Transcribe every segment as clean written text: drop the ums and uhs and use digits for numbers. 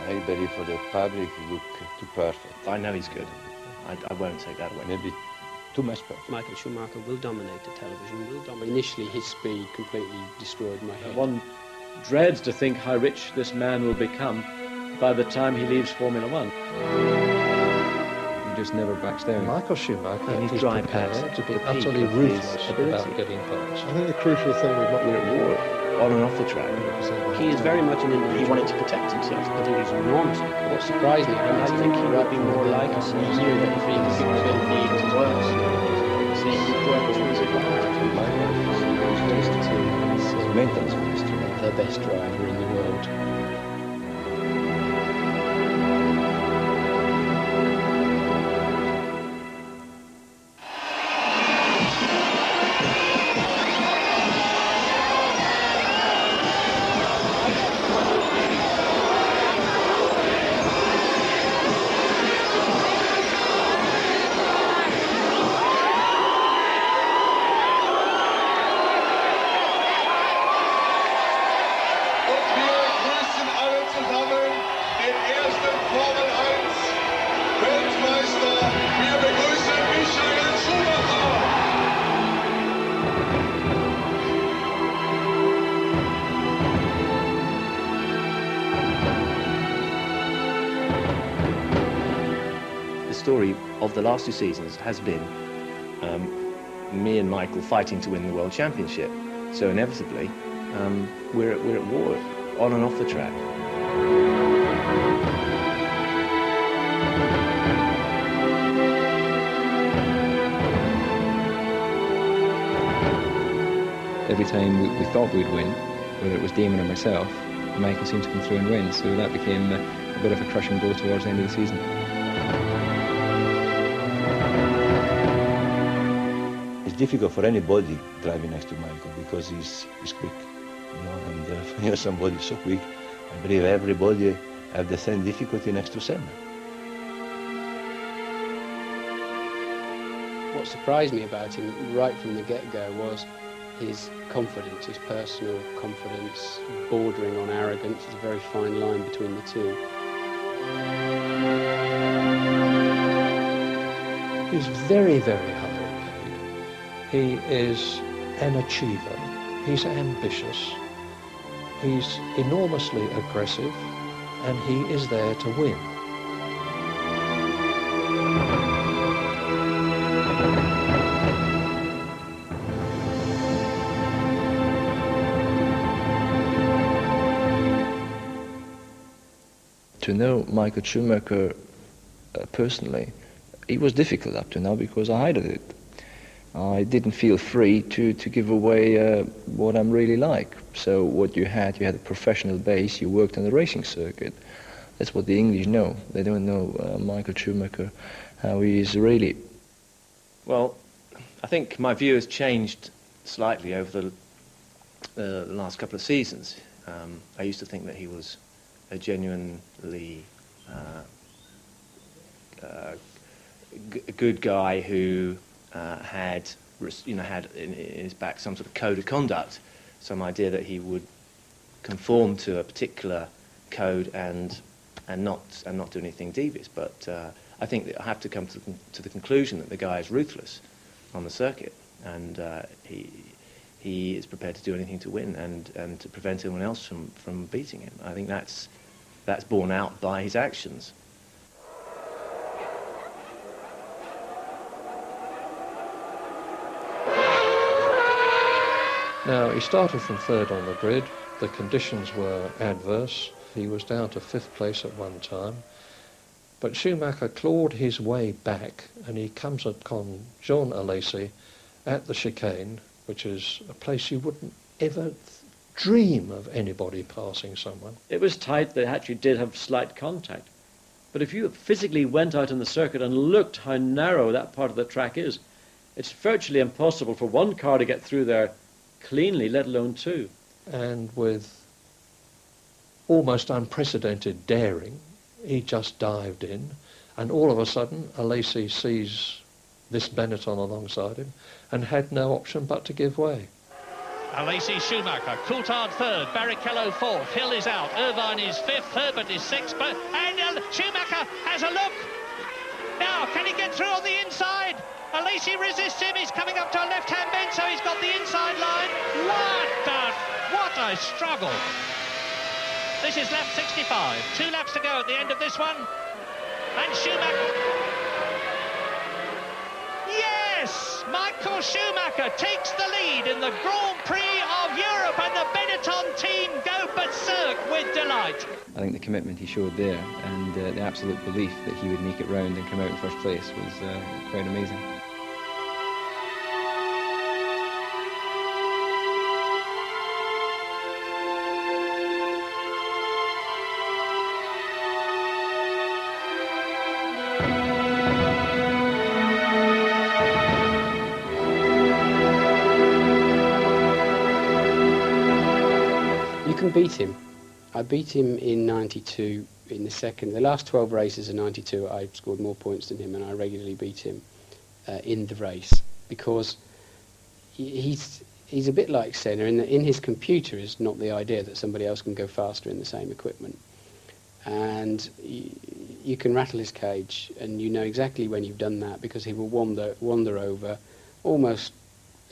I believe for the public he look too perfect. I know he's good. I won't take that away. Maybe too much perfect. Michael Schumacher will dominate the television, will dominate. Initially, his speed completely destroyed my head. One dreads to think how rich this man will become by the time he leaves Formula One. He just never backs down. Michael Schumacher In his is dry prepared patch to be at the utterly peak of his ruthless ability. about getting past. I think the crucial thing with We're at war, on and off the track. He is very much an individual. He wanted to protect himself. I think he's enormous. What surprised me, I think he would be more like us. He knew that if he could get within leagues as well. See, whoever was His maintenance minister. the best driver in the world. The story of the last 2 seasons has been me and Michael fighting to win the World Championship. So inevitably, we're at war, on and off the track. Every time we thought we'd win, whether it was Damon or myself, Michael seemed to come through and win, so that became a bit of a crushing blow towards the end of the season. It's difficult for anybody driving next to Michael because he's quick, and somebody so quick. I believe everybody have the same difficulty next to Senna. What surprised me about him right from the get-go was his confidence, his personal confidence, bordering on arrogance. There's a very fine line between the two. He's very, very highly paid. He is an achiever. He's ambitious. He's enormously aggressive, and he is there to win. To know Michael Schumacher personally, it was difficult up to now because I hated it. I didn't feel free to give away what I'm really like. So what you had a professional base, you worked on the racing circuit. That's what the English know. They don't know Michael Schumacher, how he is really. Well, I think my view has changed slightly over the last couple of seasons. I used to think that he was a genuinely good guy who had in his back some sort of code of conduct, some idea that he would conform to a particular code and not do anything devious. But I think that I have to come to the conclusion that the guy is ruthless on the circuit, and he is prepared to do anything to win and to prevent anyone else from beating him. I think that's borne out by his actions. Now, he started from third on the grid. The conditions were adverse. He was down to 5th place at one time. But Schumacher clawed his way back, and he comes upon Jean Alesi at the chicane, which is a place you wouldn't ever dream of anybody passing someone. It was tight, they actually did have slight contact. But if you physically went out on the circuit and looked how narrow that part of the track is, it's virtually impossible for one car to get through there cleanly, let alone two. And with almost unprecedented daring, he just dived in, and all of a sudden Alesi sees this Benetton alongside him and had no option but to give way. Alesi Schumacher, Coulthard third, Barrichello fourth, Hill is out, Irvine is fifth, Herbert is sixth, and Schumacher has a look. Now, can he get through on the inside? Alesi resists him, he's coming up to a left-hand bend, so he's got the inside line. What a struggle. This is lap 65, 2 laps to go at the end of this one. And Schumacher... Yes! Michael Schumacher takes the lead in the Grand Prix of Europe, and the Benetton team go berserk with delight. I think the commitment he showed there and the absolute belief that he would make it round and come out in first place was quite amazing. You can beat him. I beat him in 92 in the last 12 races of 92. I scored more points than him, and I regularly beat him in the race, because he's a bit like Senna in his computer is not the idea that somebody else can go faster in the same equipment, and you can rattle his cage and you know exactly when you've done that, because he will wander over almost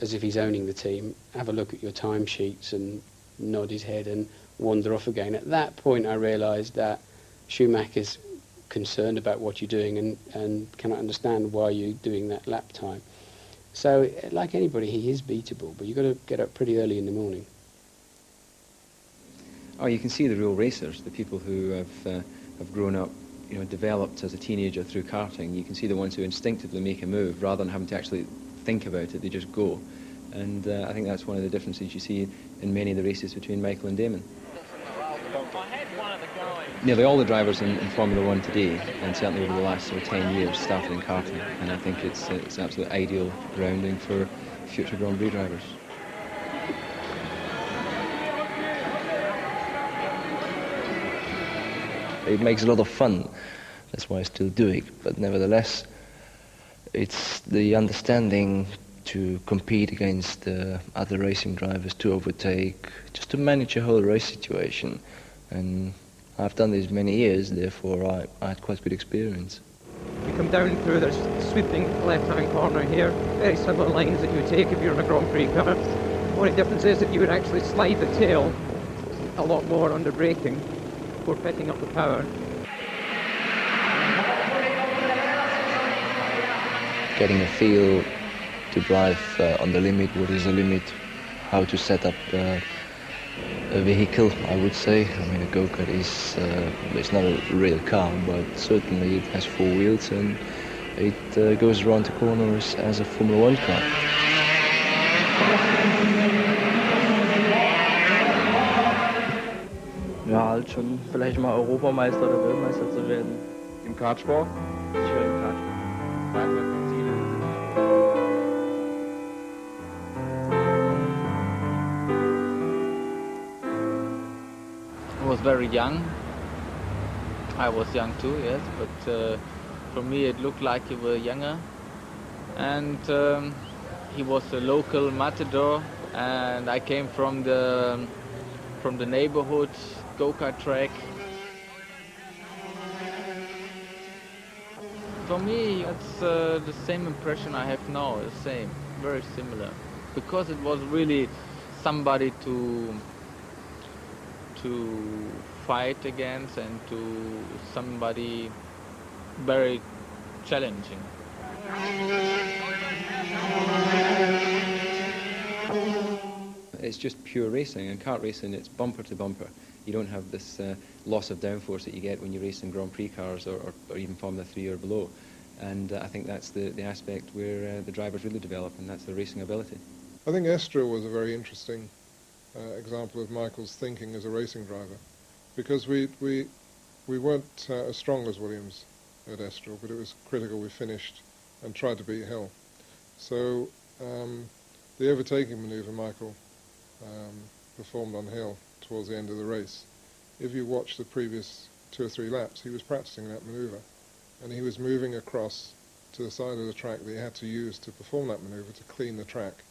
as if he's owning the team, have a look at your timesheets and nod his head and wander off again. At that point I realised that Schumacher's concerned about what you're doing and cannot understand why you're doing that lap time. So like anybody, he is beatable, but you've got to get up pretty early in the morning. Oh, you can see the real racers, the people who have grown up, you know, developed as a teenager through karting. You can see the ones who instinctively make a move rather than having to actually think about it, they just go. And I think that's one of the differences you see in many of the races between Michael and Damon. Nearly all the drivers in Formula One today, and certainly over the last 10 years, started in karting, and I think it's an absolute ideal grounding for future Grand Prix drivers. It makes a lot of fun, that's why I still do it, but nevertheless, it's the understanding to compete against other racing drivers, to overtake, just to manage a whole race situation. And I've done this many years, therefore I had quite good experience. You come down through this sweeping left-hand corner here, very similar lines that you would take if you're in a Grand Prix car. The only difference is that you would actually slide the tail a lot more under braking before picking up the power. Getting a feel to drive on the limit, what is the limit, how to set up a vehicle, I would say. I mean, a go-kart is, it's not a real car, but certainly it has 4 wheels and it goes around the corners as a Formula One car. Ja, halt schon vielleicht mal Europameister oder Weltmeister zu werden. Im Kartsport? Ich höre im Kartsport. Weitere Ziele? I was very young. I was young too, yes, but for me it looked like he was younger. And he was a local matador, and I came from the neighborhood go-kart track. For me, it's the same impression I have now, the same, very similar. Because it was really somebody to fight against and to somebody very challenging. It's just pure racing, and kart racing, it's bumper to bumper. You don't have this loss of downforce that you get when you race in Grand Prix cars or even Formula 3 or below. And I think that's the aspect where the drivers really develop, and that's their racing ability. I think Estoril was a very interesting example of Michael's thinking as a racing driver, because we weren't as strong as Williams at Estoril, but it was critical we finished and tried to beat Hill. So the overtaking manoeuvre Michael performed on Hill towards the end of the race, if you watch the previous 2 or 3 laps, he was practicing that manoeuvre, and he was moving across to the side of the track that he had to use to perform that manoeuvre to clean the track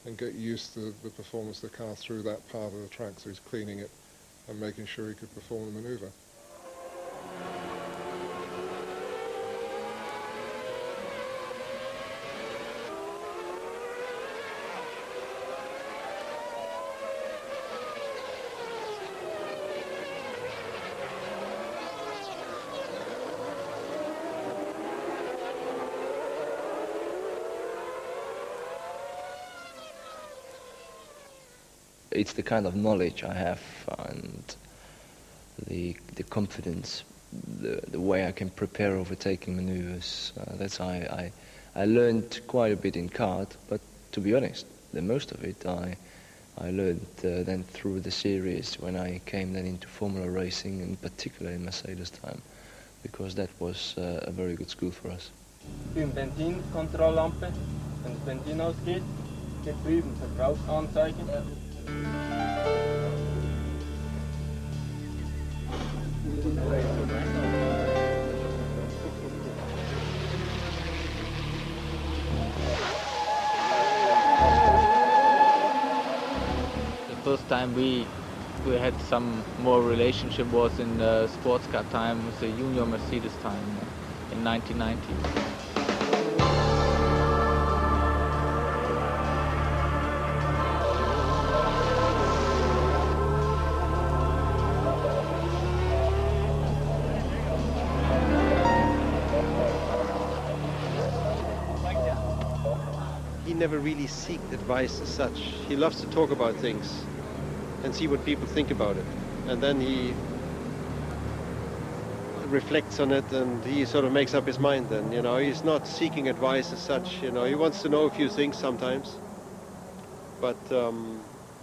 and get used to the performance of the car through that part of the track. So he's cleaning it and making sure he could perform the manoeuvre. It's the kind of knowledge I have and the confidence, the way I can prepare overtaking maneuvers. That's I learned quite a bit in kart, but to be honest, the most of it I learned then through the series when I came then into Formula racing, and particularly in Mercedes time, because that was a very good school for us. Die Benzinkontrolllampe, wenn das Benzin ausgeht, geht drüben Verbrauchsanzeige. The first time we had some more relationship was in sports car time with the junior Mercedes time in 1990. He never really seeked advice as such. He loves to talk about things and see what people think about it. And then he reflects on it and he sort of makes up his mind then, you know. He's not seeking advice as such, you know. He wants to know a few things sometimes, but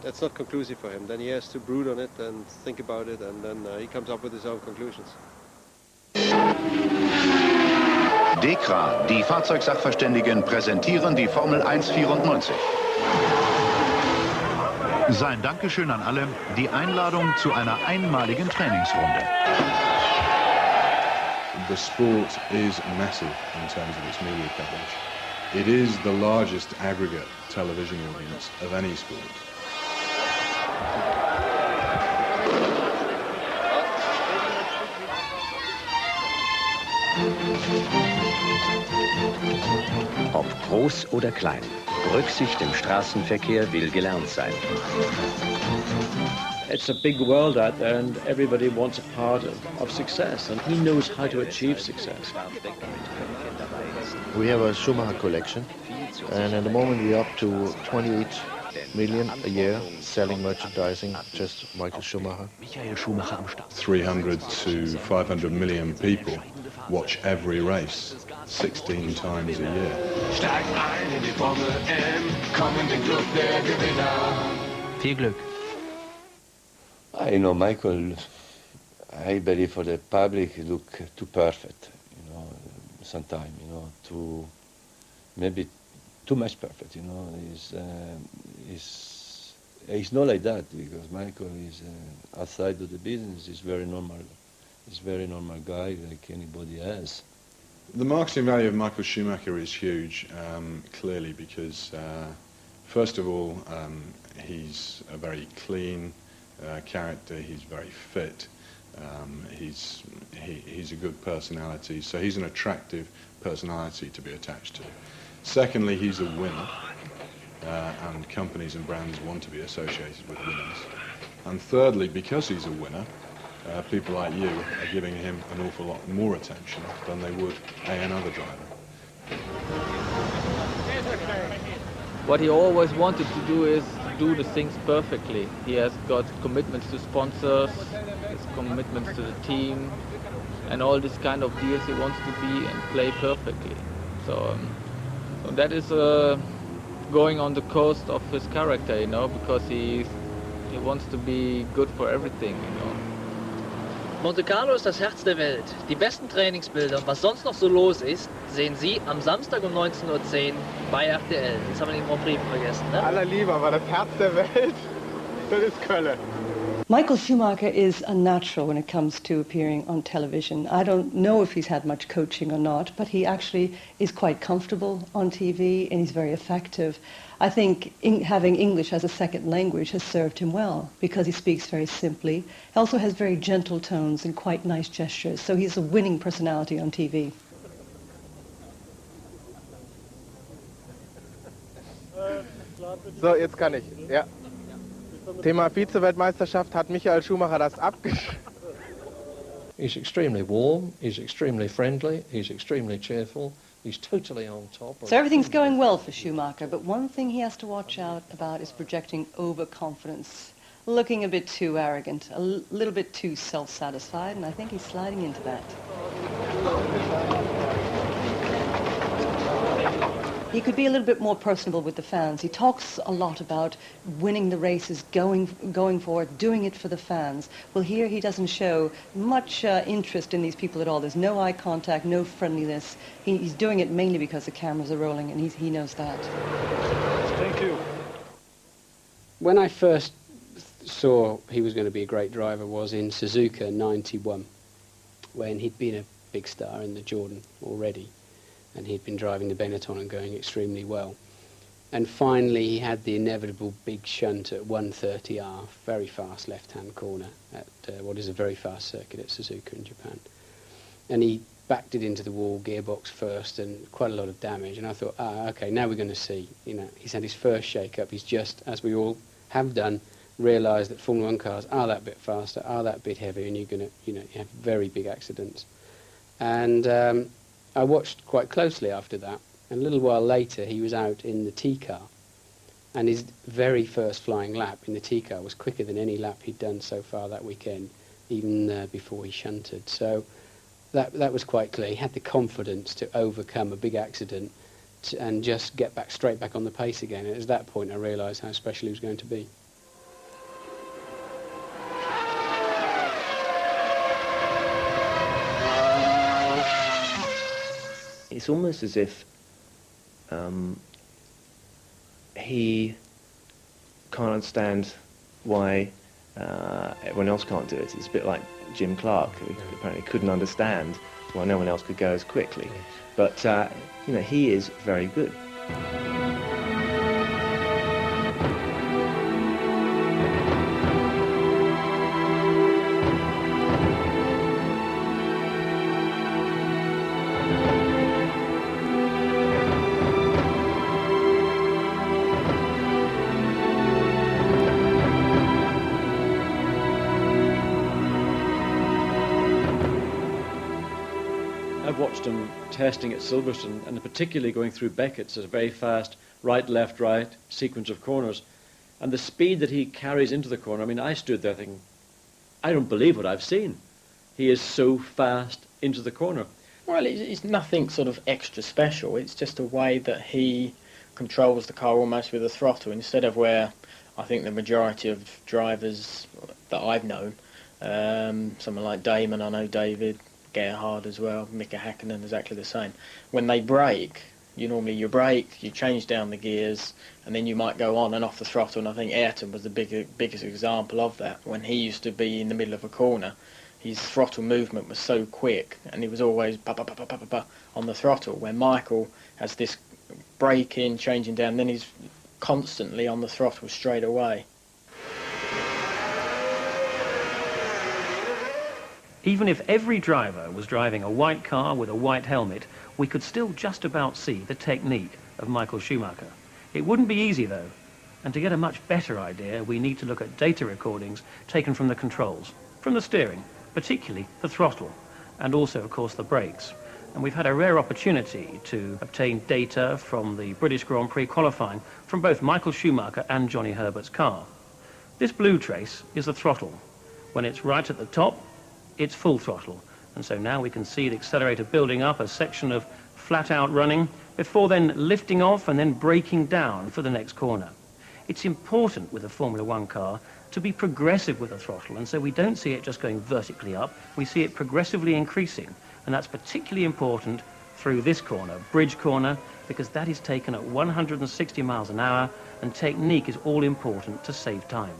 that's not conclusive for him. Then he has to brood on it and think about it, and then he comes up with his own conclusions. DEKRA, die Fahrzeugsachverständigen, präsentieren die Formel 194. Sein Dankeschön an alle, die Einladung zu einer einmaligen Trainingsrunde. The sport is massive in terms of its media coverage. It is the largest aggregate television audience of any sport. Ob groß oder klein, Rücksicht im Straßenverkehr will gelernt sein. It's a big world out there and everybody wants a part of success, and he knows how to achieve success. We have a Schumacher collection, and at the moment we're up to 28 million a year selling merchandising, just Michael Schumacher. 300 to 500 million people watch every race 16 times a year. Steig ein in die Formel M, komm in den Club der Gewinner. Viel Glück. You know, Michael, I believe for the public, look too perfect, you know, sometimes, you know, maybe too much perfect, you know. He's not like that, because Michael is outside of the business. He's very normal. He's a very normal guy, like anybody else. The marketing value of Michael Schumacher is huge, clearly, because first of all, he's a very clean character. He's very fit. He's a good personality, so he's an attractive personality to be attached to. Secondly, he's a winner, and companies and brands want to be associated with winners. And thirdly, because he's a winner, people like you are giving him an awful lot more attention than they would another driver. What he always wanted to do is do the things perfectly. He has got commitments to sponsors, his commitments to the team, and all this kind of deals he wants to be and play perfectly. So that is going on the coast of his character, you know, because he wants to be good for everything, you know. Monte Carlo ist das Herz der Welt. Die besten Trainingsbilder und was sonst noch so los ist, sehen Sie am Samstag um 19:10 Uhr bei RTL. Jetzt haben wir den Grand Prix vergessen, ne? Aller Liebe, aber das Herz der Welt, das ist Köln. Michael Schumacher is a natural when it comes to appearing on television. I don't know if he's had much coaching or not, but he actually is quite comfortable on TV and he's very effective. I think having English as a second language has served him well because he speaks very simply. He also has very gentle tones and quite nice gestures, so he's a winning personality on TV. So, jetzt kann ich. Ja. Thema Vize-Weltmeisterschaft hat Michael Schumacher das abgeschrieben. He's extremely warm, he's extremely friendly, he's extremely cheerful, he's totally on top. So everything's going well for Schumacher, but one thing he has to watch out about is projecting overconfidence, looking a bit too arrogant, a little bit too self-satisfied, and I think he's sliding into that. He could be a little bit more personable with the fans. He talks a lot about winning the races, going forward, doing it for the fans. Well, here he doesn't show much interest in these people at all. There's no eye contact, no friendliness. He's doing it mainly because the cameras are rolling, and he knows that. Thank you. When I first saw he was going to be a great driver was in Suzuka 91, when he'd been a big star in the Jordan already. And he'd been driving the Benetton and going extremely well. And finally he had the inevitable big shunt at 130R, very fast left-hand corner at what is a very fast circuit at Suzuka in Japan. And he backed it into the wall, gearbox first, and quite a lot of damage. And I thought, okay, now we're going to see. You know, he's had his first shake-up. He's just, as we all have done, realised that Formula 1 cars are that bit faster, are that bit heavier, and you're going to, you have very big accidents. And I watched quite closely after that, and a little while later he was out in the T-car, and his very first flying lap in the T-car was quicker than any lap he'd done so far that weekend, even before he shunted. So that was quite clear. He had the confidence to overcome a big accident and just get straight back on the pace again. And at that point I realised how special he was going to be. It's almost as if he can't understand why everyone else can't do it. It's a bit like Jim Clark, who apparently couldn't understand why no one else could go as quickly. But he is very good. I've watched him testing at Silverstone, and particularly going through Beckett's, a very fast right, left, right sequence of corners. And the speed that he carries into the corner, I mean, I stood there thinking, I don't believe what I've seen. He is so fast into the corner. Well, it's nothing sort of extra special. It's just a way that he controls the car almost with a throttle, instead of where I think the majority of drivers that I've known, someone like Damon, I know David, Gerhard as well, Mika Häkkinen, exactly the same. When they brake, you brake, you change down the gears, and then you might go on and off the throttle. And I think Ayrton was the biggest example of that. When he used to be in the middle of a corner, his throttle movement was so quick, and he was always on the throttle. Where Michael has this braking, changing down, then he's constantly on the throttle straight away. Even if every driver was driving a white car with a white helmet, we could still just about see the technique of Michael Schumacher. It wouldn't be easy, though, and to get a much better idea, we need to look at data recordings taken from the controls, from the steering, particularly the throttle, and also, of course, the brakes. And we've had a rare opportunity to obtain data from the British Grand Prix qualifying from both Michael Schumacher and Johnny Herbert's car. This blue trace is the throttle. When it's right at the top, it's full throttle, and so now we can see the accelerator building up a section of flat-out running before then lifting off and then braking down for the next corner. It's important with a Formula 1 car to be progressive with the throttle, and so we don't see it just going vertically up, we see it progressively increasing, and that's particularly important through this corner, Bridge Corner, because that is taken at 160 miles an hour, and technique is all important to save time.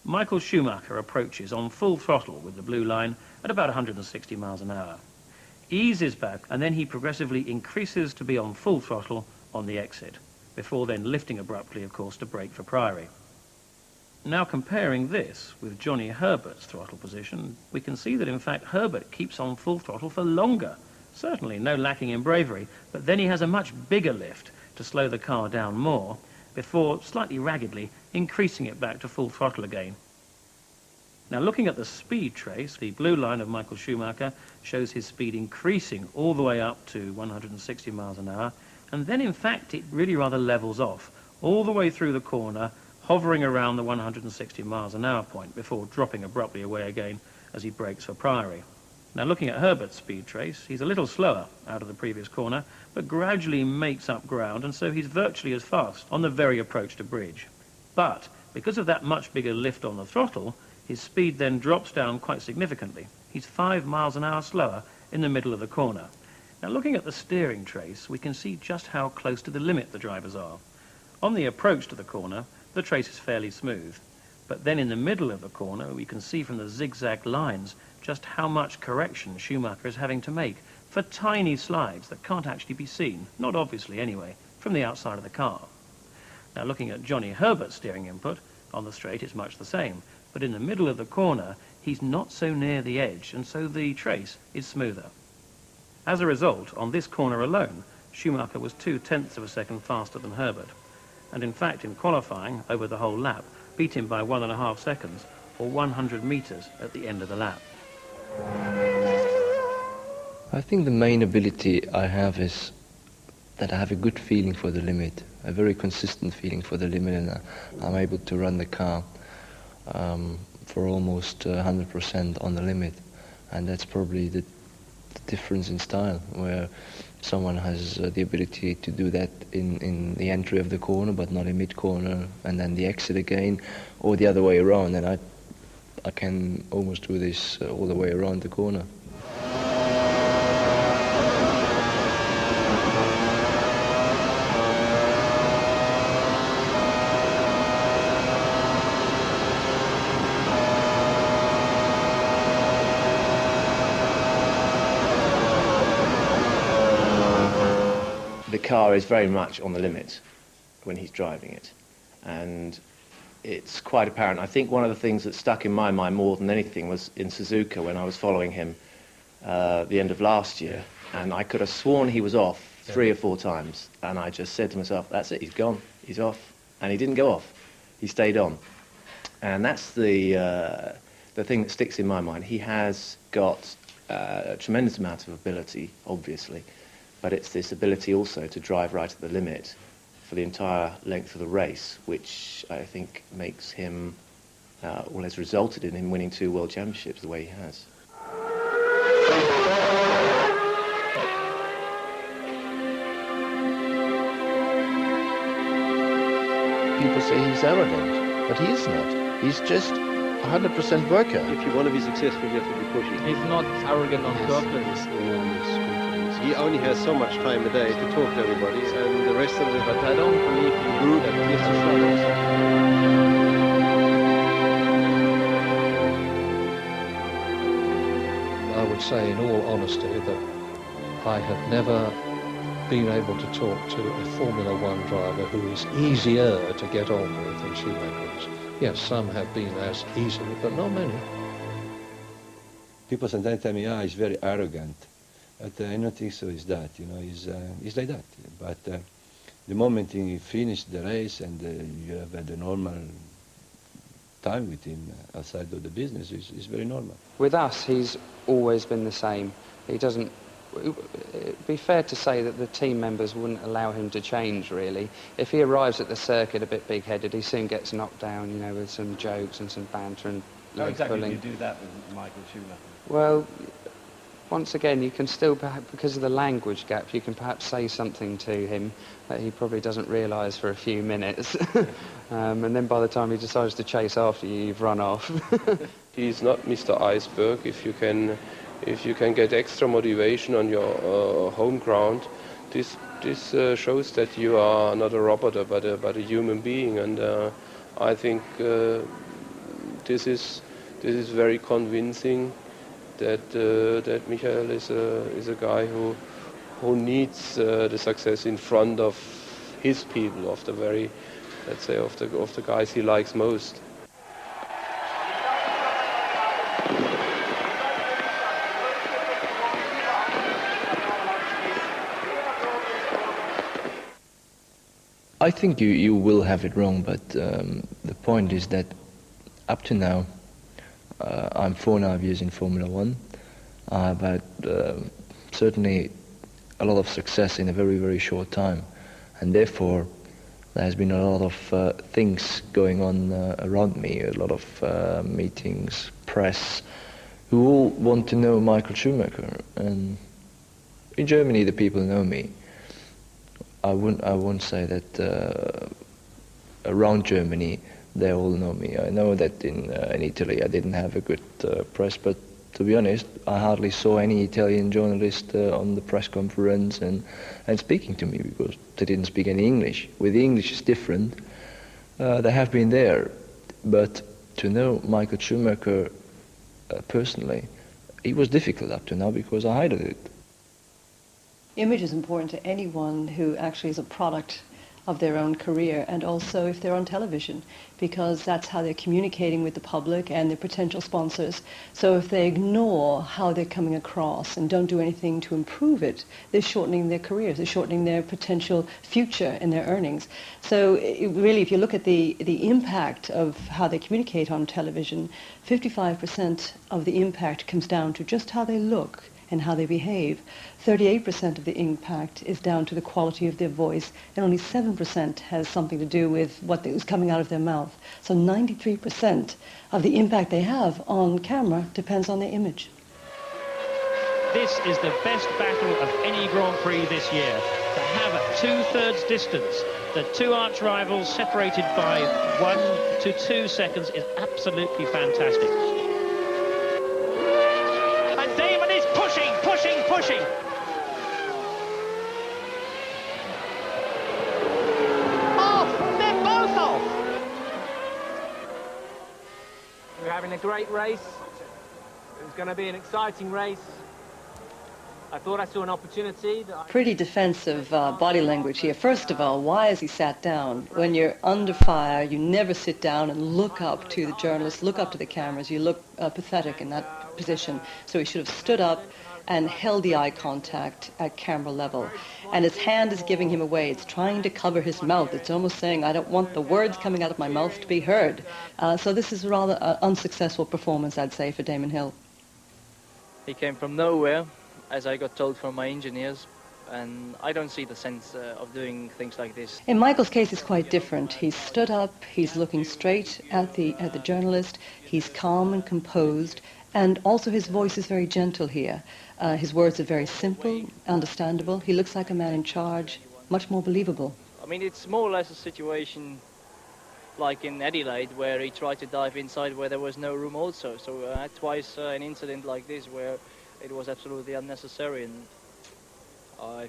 Michael Schumacher approaches on full throttle with the blue line at about 160 miles an hour. Eases back, and then he progressively increases to be on full throttle on the exit, before then lifting abruptly, of course, to brake for Priory. Now comparing this with Johnny Herbert's throttle position, we can see that in fact Herbert keeps on full throttle for longer. Certainly no lacking in bravery, but then he has a much bigger lift to slow the car down more, before slightly raggedly increasing it back to full throttle again. Now looking at the speed trace, the blue line of Michael Schumacher shows his speed increasing all the way up to 160 miles an hour, and then in fact it really rather levels off all the way through the corner, hovering around the 160 miles an hour point before dropping abruptly away again as he brakes for Priory. Now looking at Herbert's speed trace, he's a little slower out of the previous corner, but gradually makes up ground, and so he's virtually as fast on the very approach to bridge. But because of that much bigger lift on the throttle, his speed then drops down quite significantly. He's 5 miles an hour slower in the middle of the corner. Now looking at the steering trace, we can see just how close to the limit the drivers are. On the approach to the corner, the trace is fairly smooth, but then in the middle of the corner we can see from the zigzag lines just how much correction Schumacher is having to make for tiny slides that can't actually be seen, not obviously anyway, from the outside of the car. Now looking at Johnny Herbert's steering input, on the straight it's much the same, but in the middle of the corner he's not so near the edge, and so the trace is smoother. As a result, on this corner alone, Schumacher was 0.2 of a second faster than Herbert, and in fact in qualifying over the whole lap beat him by 1.5 seconds, or 100 meters at the end of the lap. I think the main ability I have is that I have a good feeling for the limit, a very consistent feeling for the limit, and I'm able to run the car for almost 100% on the limit, and that's probably the difference in style, where someone has the ability to do that in the entry of the corner but not in mid-corner, and then the exit again, or the other way around, and I can almost do this all the way around the corner. The car is very much on the limit when he's driving it, and it's quite apparent. I think one of the things that stuck in my mind more than anything was in Suzuka when I was following him the end of last year, and I could have sworn he was off 3 or 4 times, and I just said to myself, that's it, he's gone, he's off, and he didn't go off, he stayed on. And that's the thing that sticks in my mind. He has got a tremendous amount of ability, obviously, but it's this ability also to drive right at the limit for the entire length of the race, which I think makes him, well, has resulted in him winning 2 world championships the way he has. People say he's arrogant, but he is not. He's just 100% worker. If you want to be successful, you have to be pushy. He's not arrogant on purpose. He only has so much time a day to talk to everybody, and the rest of the But I don't believe he group that gives a shot. I would say in all honesty that I have never been able to talk to a Formula One driver who is easier to get on with than Schumacher is. Yes, some have been as easy, but not many. People sometimes tell me, he's very arrogant. But I don't think so is that, he's like that. But the moment he finished the race and you have the normal time with him outside of the business, is very normal. With us, he's always been the same. He doesn't... It'd be fair to say that the team members wouldn't allow him to change, really. If he arrives at the circuit a bit big-headed, he soon gets knocked down, with some jokes and some banter and How exactly pulling. do you do that with Michael Schumacher? Well, once again, you can still, perhaps, because of the language gap, you can perhaps say something to him that he probably doesn't realise for a few minutes. And then by the time he decides to chase after you, you've run off. He's not Mr. Iceberg. If you can get extra motivation on your home ground, this shows that you are not a robot but a human being, and I think this is very convincing that Michael is a guy who needs the success in front of his people, of the very, let's say, of the guys he likes most. I think you will have it wrong, but the point is that up to now, I'm 4.5 years in Formula One. I've had certainly a lot of success in a very, very short time, and therefore there has been a lot of things going on around me, a lot of meetings, press, who all want to know Michael Schumacher. And in Germany, the people know me. I won't say that around Germany they all know me. I know that in Italy I didn't have a good press, but to be honest, I hardly saw any Italian journalist on the press conference and speaking to me, because they didn't speak any English. With the English is different. They have been there, but to know Michael Schumacher personally, it was difficult up to now because I hid it. Image is important to anyone who actually is a product of their own career, and also if they're on television, because that's how they're communicating with the public and their potential sponsors. So if they ignore how they're coming across and don't do anything to improve it, they're shortening their careers, they're shortening their potential future in their earnings. So really, if you look at the impact of how they communicate on television, 55% of the impact comes down to just how they look and how they behave. 38% of the impact is down to the quality of their voice, and only 7% has something to do with what is coming out of their mouth. So 93% of the impact they have on camera depends on their image. This is the best battle of any Grand Prix this year. To have a two-thirds distance, the two arch rivals separated by 1 to 2 seconds, is absolutely fantastic. And Damon is pushing. Off! They're both off! We're having a great race. It was going to be an exciting race. I thought I saw an opportunity. Pretty defensive body language here. First of all, why has he sat down? When you're under fire, you never sit down and look up to the journalists, look up to the cameras. You look pathetic in that position. So he should have stood up and held the eye contact at camera level. And his hand is giving him away. It's trying to cover his mouth. It's almost saying, I don't want the words coming out of my mouth to be heard. So this is a rather unsuccessful performance, I'd say, for Damon Hill. He came from nowhere, as I got told from my engineers, and I don't see the sense of doing things like this. In Michael's case, it's quite different. He's stood up, he's looking straight at the journalist, he's calm and composed, and also his voice is very gentle here. His words are very simple, understandable. He looks like a man in charge, much more believable. I mean, it's more or less a situation like in Adelaide, where he tried to dive inside where there was no room also. So I had twice an incident like this where it was absolutely unnecessary, and I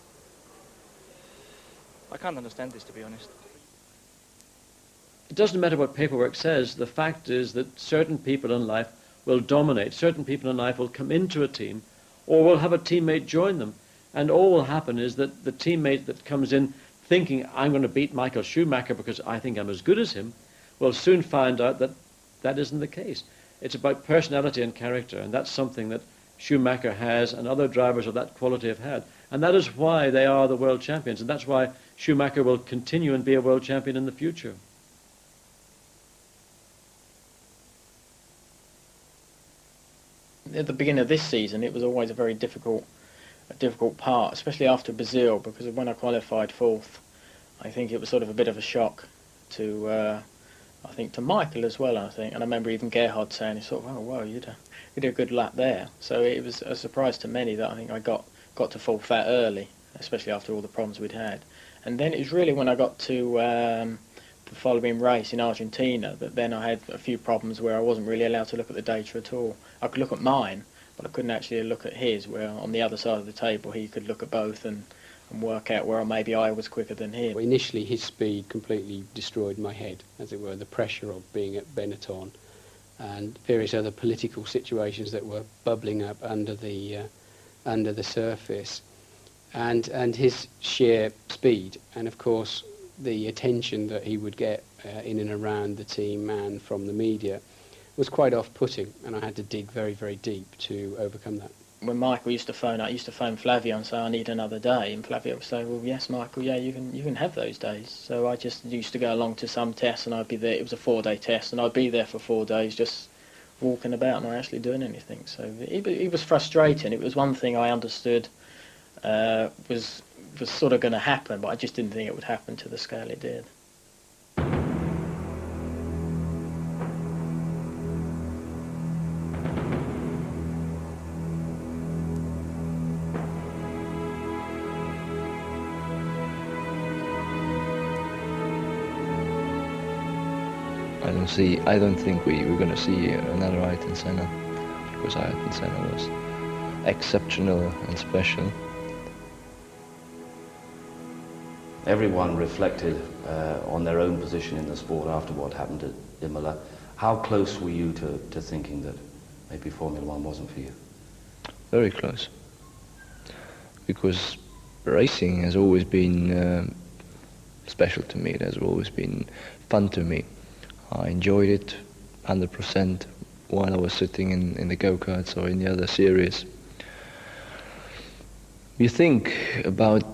can't understand this, to be honest. It doesn't matter what paperwork says. The fact is that certain people in life will dominate. Certain people in life will come into a team or will have a teammate join them. And all will happen is that the teammate that comes in thinking, I'm going to beat Michael Schumacher because I think I'm as good as him, will soon find out that that isn't the case. It's about personality and character, and that's something that Schumacher has and other drivers of that quality have had. And that is why they are the world champions, and that's why Schumacher will continue and be a world champion in the future. At the beginning of this season, it was always a very difficult part, especially after Brazil, because when I qualified fourth, I think it was sort of a bit of a shock to, I think, to Michael as well, I think. And I remember even Gerhard saying, sort of, oh, wow, you did a good lap there. So it was a surprise to many that I think I got to full fat early, especially after all the problems we'd had. And then it was really when I got to the following race in Argentina that then I had a few problems where I wasn't really allowed to look at the data at all. I could look at mine, but I couldn't actually look at his, where on the other side of the table he could look at both and work out where maybe I was quicker than him. Initially his speed completely destroyed my head, as it were, the pressure of being at Benetton. and various other political situations that were bubbling up under the surface, and his sheer speed, and of course the attention that he would get in and around the team and from the media was quite off-putting, and I had to dig very, very deep to overcome that. When Michael used to phone, I used to phone Flavio and say I need another day, and Flavio would say, well, yes, Michael, yeah, you can have those days. So I just used to go along to some tests, and I'd be there. It was a 4-day test, and I'd be there for 4 days, just walking about, not actually doing anything. So it was frustrating. It was one thing I understood was sort of going to happen, but I just didn't think it would happen to the scale it did. I don't think we're going to see another Ayrton Senna, because Ayrton Senna was exceptional and special. Everyone reflected on their own position in the sport after what happened at Imola. How close were you to thinking that maybe Formula One wasn't for you? Very close, because racing has always been special to me. It has always been fun to me. I enjoyed it 100% while I was sitting in the go-karts or in the other series. You think about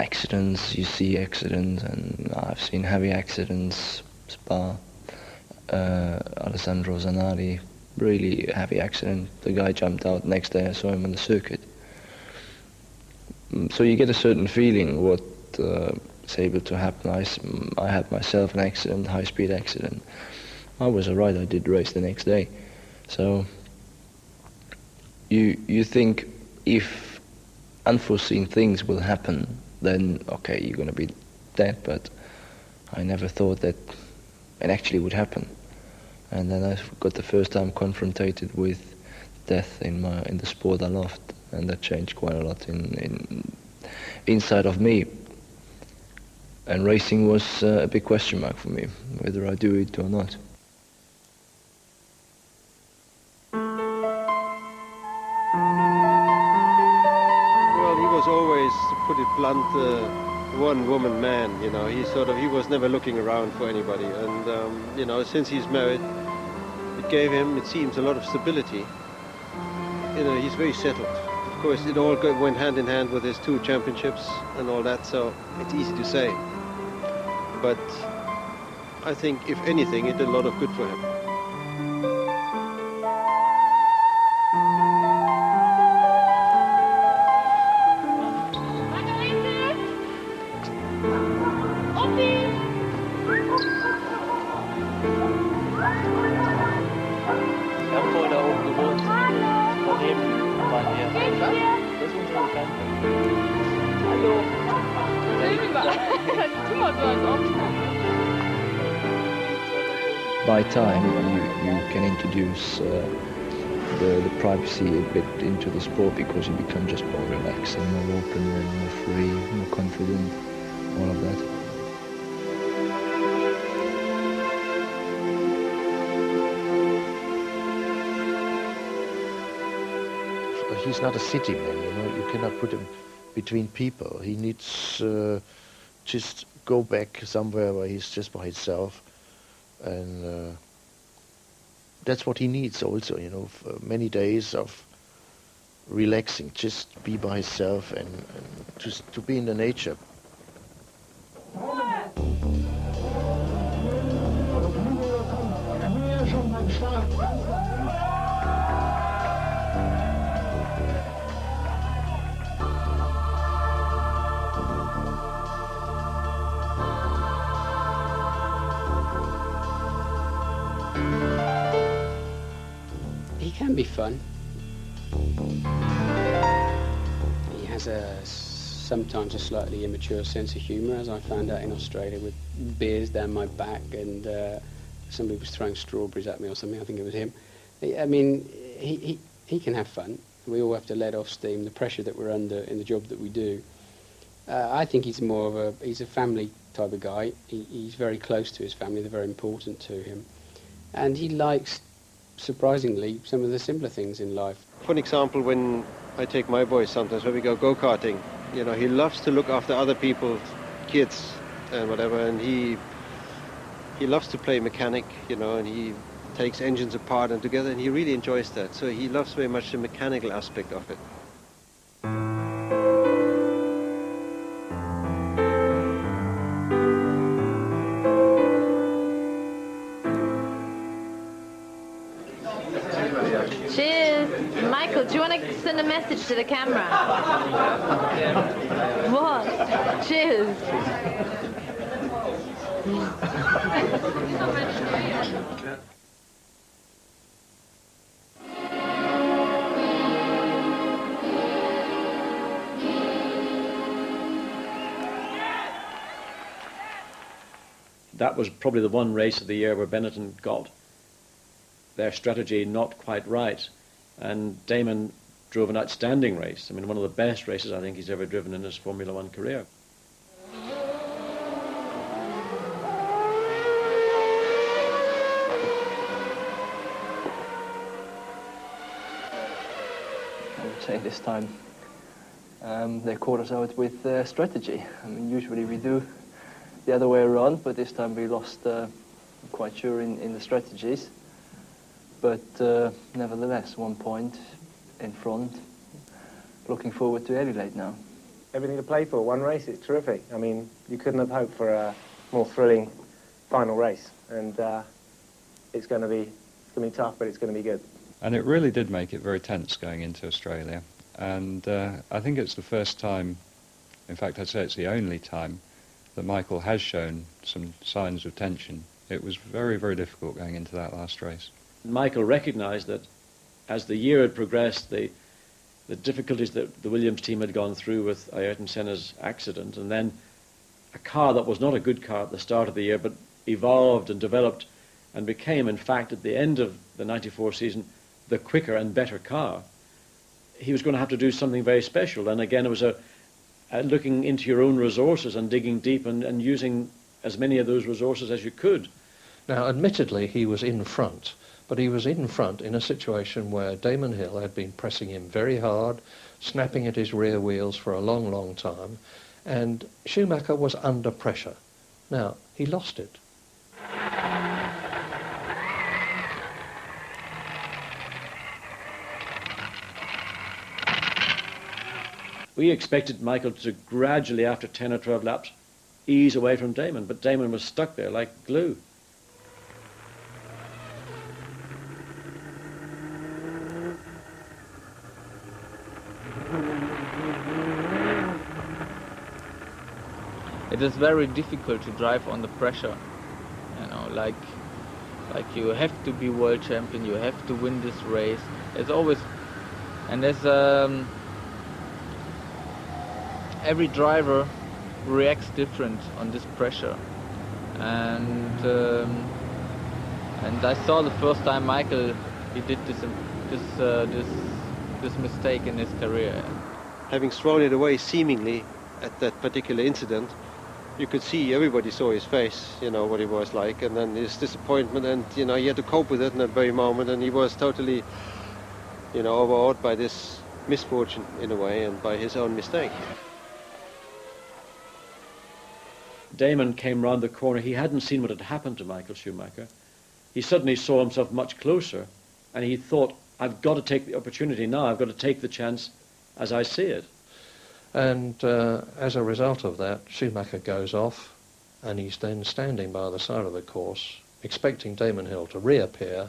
accidents, you see accidents, and I've seen heavy accidents. Spa, Alessandro Zanardi, really heavy accident. The guy jumped out. Next day I saw him on the circuit. So you get a certain feeling what is able to happen. I had myself an accident, high-speed accident. I was alright, I did race the next day. So you think if unforeseen things will happen, then okay, you're going to be dead, but I never thought that it actually would happen. And then I got the first time confronted with death in the sport I loved, and that changed quite a lot inside of me. And racing was a big question mark for me, whether I do it or not. Well, he was always, to put it blunt, one-woman man. You know, he was never looking around for anybody. And you know, since he's married, it gave him, it seems, a lot of stability. You know, he's very settled. Of course, it all went hand in hand with his 2 championships and all that, so it's easy to say. But I think, if anything, it did a lot of good for him. By time, you can introduce the privacy a bit into the sport, because you become just more relaxed and more open and more free, more confident, all of that. He's not a city man, you know. You cannot put him between people. He needs just go back somewhere where he's just by himself, and that's what he needs also, you know, for many days of relaxing, just be by himself and just to be in the nature. Can be fun. He has sometimes a slightly immature sense of humour, as I found out in Australia, with beers down my back, and somebody was throwing strawberries at me or something. I think it was him. I mean, he can have fun. We all have to let off steam, the pressure that we're under in the job that we do. I think he's more of he's a family type of guy. He's very close to his family. They're very important to him. and he likes, surprisingly, some of the simpler things in life. For an example, when I take my boys sometimes, when we go go-karting, you know, he loves to look after other people's kids and whatever, and he loves to play mechanic, you know, and he takes engines apart and together, and he really enjoys that. So he loves very much the mechanical aspect of it. Cheers! Michael, do you want to send a message to the camera? What? Cheers! That was probably the one race of the year where Benetton got their strategy not quite right. And Damon drove an outstanding race. I mean, one of the best races I think he's ever driven in his Formula One career. I would say this time they caught us out with strategy. I mean, usually we do the other way around, but this time we lost, I'm quite sure, in the strategies. But nevertheless, 1 point in front. Looking forward to Adelaide now. Everything to play for, one race, it's terrific. I mean, you couldn't have hoped for a more thrilling final race. And it's going to be tough, but it's going to be good. And it really did make it very tense going into Australia. And I think it's the first time, in fact I'd say it's the only time, that Michael has shown some signs of tension. It was very, very difficult going into that last race. Michael recognised that as the year had progressed, the difficulties that the Williams team had gone through with Ayrton Senna's accident, and then a car that was not a good car at the start of the year, but evolved and developed and became, in fact, at the end of the 94 season, the quicker and better car. He was going to have to do something very special. And again, it was a looking into your own resources and digging deep and using as many of those resources as you could. Now, admittedly, he was in front, but he was in front in a situation where Damon Hill had been pressing him very hard, snapping at his rear wheels for a long, long time, and Schumacher was under pressure. Now, he lost it. We expected Michael to gradually, after 10 or 12 laps, ease away from Damon, but Damon was stuck there like glue. It is very difficult to drive on the pressure, you know, like you have to be world champion, you have to win this race. It's always, and there's every driver reacts different on this pressure, and I saw the first time Michael, he did this mistake in his career. Having thrown it away seemingly at that particular incident, you could see, everybody saw his face, you know, what he was like, and then his disappointment, and, you know, he had to cope with it in that very moment, and he was totally, you know, overawed by this misfortune, in a way, and by his own mistake. Damon came round the corner. He hadn't seen what had happened to Michael Schumacher. He suddenly saw himself much closer, and he thought, I've got to take the opportunity now. I've got to take the chance as I see it. And as a result of that, Schumacher goes off, and he's then standing by the side of the course, expecting Damon Hill to reappear,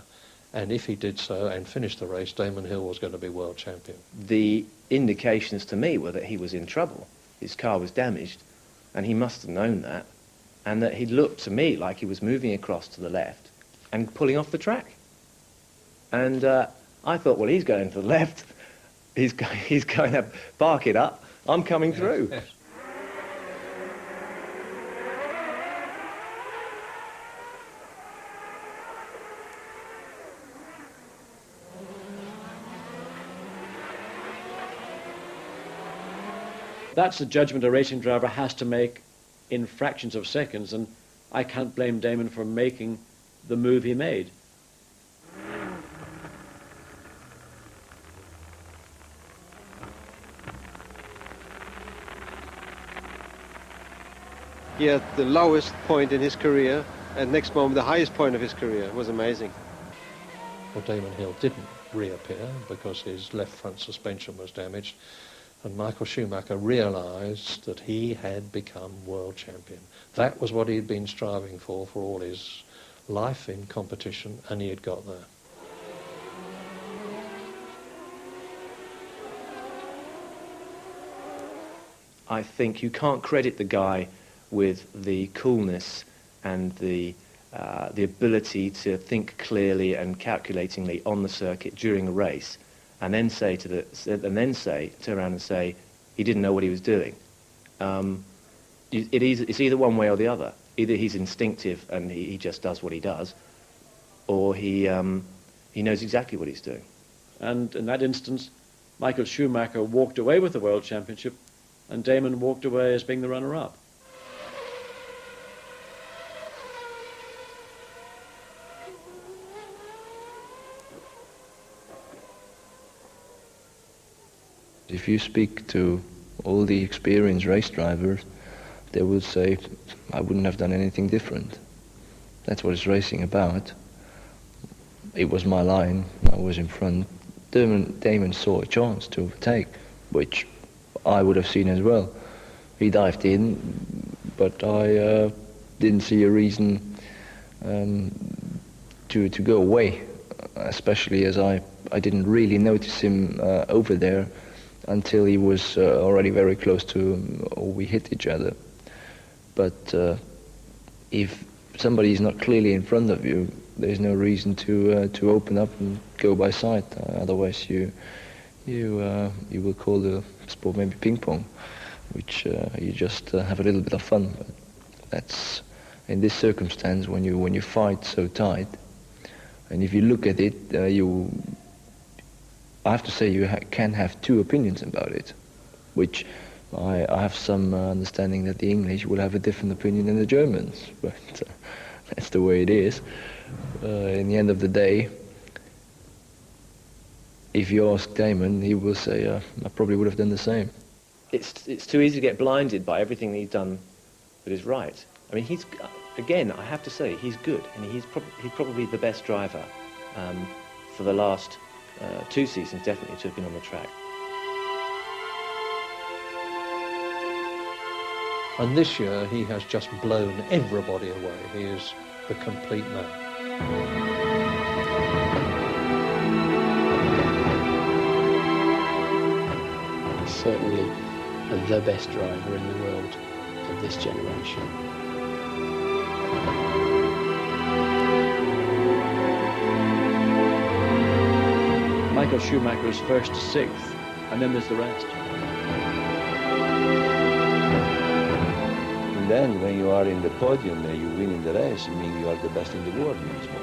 and if he did so and finished the race, Damon Hill was going to be world champion. The indications to me were that he was in trouble. His car was damaged, and he must have known that, and that he looked to me like he was moving across to the left and pulling off the track. And I thought, well, he's going to the left. He's going to park it up. I'm coming through. That's the judgment a racing driver has to make in fractions of seconds, and I can't blame Damon for making the move he made. He had the lowest point in his career, and next moment the highest point of his career. It was amazing. Well, Damon Hill didn't reappear because his left front suspension was damaged, and Michael Schumacher realised that he had become world champion. That was what he'd been striving for all his life in competition, and he had got there. I think you can't credit the guy with the coolness and the ability to think clearly and calculatingly on the circuit during a race, and then turn around and say he didn't know what he was doing. It's either one way or the other. Either he's instinctive and he just does what he does, or he knows exactly what he's doing. And in that instance, Michael Schumacher walked away with the World Championship, and Damon walked away as being the runner-up. If you speak to all the experienced race drivers, they will say, I wouldn't have done anything different. That's what it's racing about. It was my line, I was in front. Damon saw a chance to overtake, which I would have seen as well. He dived in, but I didn't see a reason to go away, especially as I didn't really notice him over there until he was already very close to, or we hit each other. But if somebody is not clearly in front of you, there's no reason to open up and go by sight. Otherwise, you will call the sport maybe ping pong, which you just have a little bit of fun. But that's in this circumstance when you fight so tight, and if you look at it, I have to say you can have two opinions about it, which I have some understanding that the English will have a different opinion than the Germans, but that's the way it is. In the end of the day, if you ask Damon, he will say, I probably would have done the same. It's too easy to get blinded by everything that he's done that is right. I mean, again, I have to say, he's good, and he's probably the best driver for the last 2 seasons, definitely, to have been on the track. And this year, he has just blown everybody away. He is the complete man. He's certainly the best driver in the world of this generation. Michael Schumacher's first to 6th, and then there's the rest. And then when you are in the podium and you win in the race, it means you are the best in the world once more.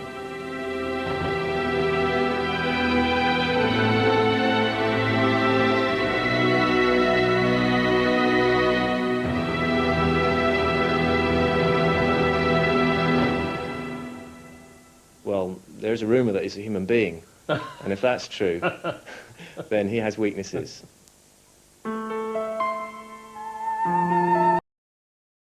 Well, there's a rumour that he's a human being, and if that's true, then he has weaknesses.